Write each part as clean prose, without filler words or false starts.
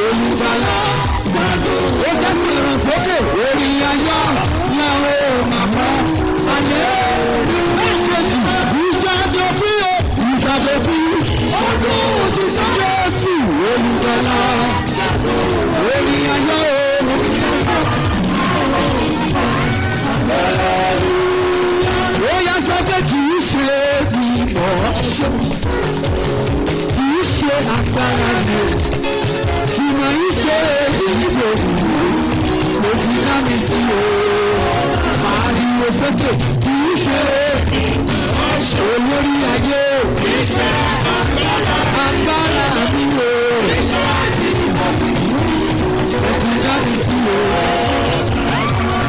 olùgbàlà gbàgbọ́. Ó jẹ́ sọ̀rọ̀ sókè orí ayọ̀ làwọn máa kọ́ alẹ́. Lẹ́ẹ̀kejì ìjàdọ̀bí o ìjàdọ̀bí ọdún òtítọ́ Jésù olùgbàlà gbàgbọ́. Orí ayọ̀ o. Ó yá sọ pé kì í ṣe ìmọ̀ ṣe kì í ṣe agbára mi ìmọ̀ yìí ṣe ìdíje mo fi dá mi sí o pariwo sókè kì í ṣe olórí ayé kì í ṣe agbára mi o mo fi dá mi sí o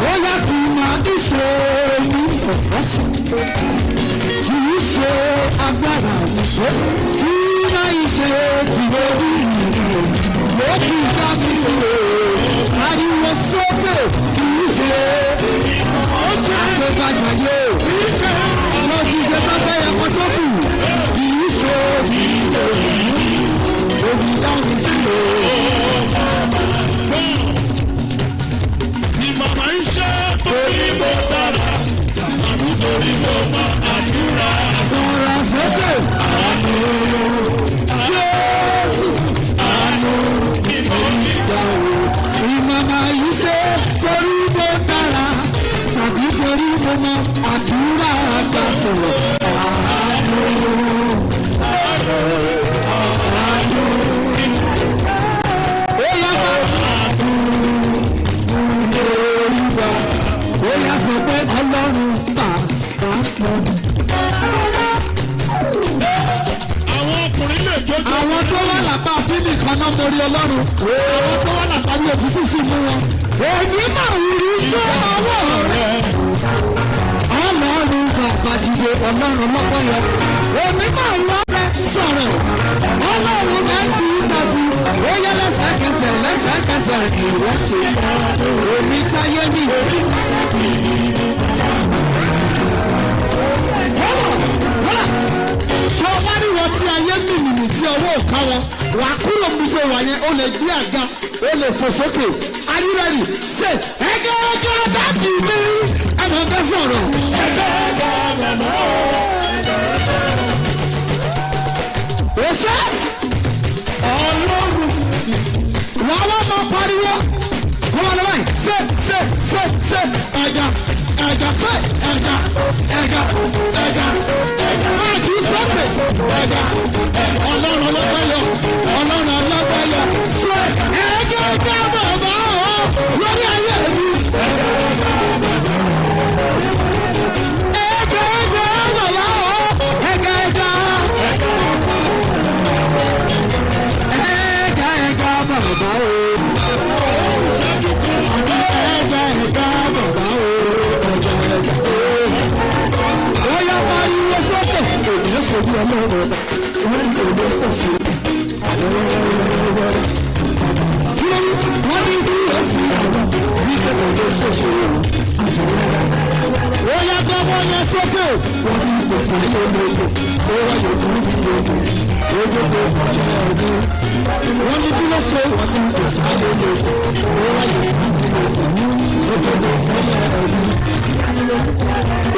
ó yá kì í máa ń ṣe ọ̀sán kì í ṣe agbára mi kì í máa ń ṣe tìrọ̀bì mo fi dá sí o ariwo sókè kì í ṣe àtẹ̀gbàjàyè ṣé kì í ṣe tábẹ́ ẹ̀kọ́ tó kù kì í ṣe tìrọ̀bì mo fi dá mi sí o. Ni màmá ń ṣe torí mo dára tàbí torí mo mọ àdúrà. Sọ̀rọ̀ sókè. Àánú Jésù. Àánú ìmọ̀lẹ́gbà o. Ìmọ̀mọ̀ yìí ṣe torí mo dára tàbí torí mo mọ àdúrà àgbà sọ̀rọ̀. Àánú. Ó yá bá. Ó yá sọ pé Ọlọ́run bá pọ̀. Àwọn ọkùnrin lè jójó. Àwọn tó wà lápá bíbí kan náà mórí Ọlọ́run. Àwọn tó wà lápá bí òtútù sì mú wọn. Èmi máa ń rí sí ọwọ́ rẹ̀. Ọlọ́run bàbá dìde Ọlọ́run lọ́pọ̀ yẹn. Èmi máa ń lọ́pẹ́ sọ̀rọ̀. Ọlọ́run 1930. Ó yẹ lẹ́sẹ̀kẹsẹ̀ ìwọ́sẹ̀. Èmi táyé mi. Ṣé o bá rí wọn tí ayé mìmìmì tí ọwọ́ òká wọn wà kúrò níbi tó wà yẹn o lè gbé àga o lè fò sókè ayúrẹ́rì ṣe ẹgẹ́ dábì mi ẹ̀mọ́ ká sọ̀rọ̀. O ṣe Ọlọ́run wà wọ́n máa pariwo kó wọn lọ báyìí ṣe ẹ̀gà fẹ́ ẹ̀gà máa kì í sọ́pẹ̀ ẹ̀gà Ọlọ́run ọlọ́gbẹ́yọ ṣe ẹ̀gà bàbá ọ̀ lórí ayé mi. Ẹ̀gà bàbá ọ̀ ẹ̀gà bàbá ọ̀. Ènìyàn bí ọlọ́run wọ́n ní òde ọ̀sẹ̀ wọ́n ní bí ọ̀sẹ̀ nígbà òde ṣoṣo wọ́n yá gbọ́mọ yẹn sókè wọ́n ní ìpèsè ayé olóògbé ó wáyé fún ìdílé ogbó fọlẹ́ ọdún wọ́n ní bí ló ṣe wọ́n ní ìpèsè ayé olóògbé ó wáyé fún ìdílé ogbó fọlẹ́ ọdún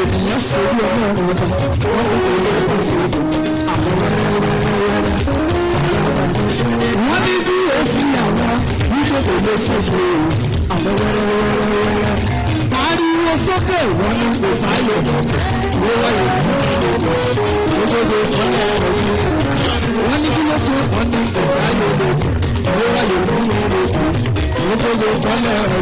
ènìyàn ṣe bí ọlọ́run ọba wọ́n ní òde ọ̀sẹ̀ wọ́n ní bí èsì àwọn nígbàgbọ́ ló ṣoṣo àwọn wẹ́rẹ́wẹ́rẹ́wẹ́rẹ́ pariwo sókè wọ́n ní kò sáyé wọ́n wáyé gbogbo fọlẹ́ ọ̀rọ̀ wọ́n ní bí ló ṣe wọ́n ní kò sáyé wọ́n wáyé gbogbo fọlẹ́ ọ̀rọ̀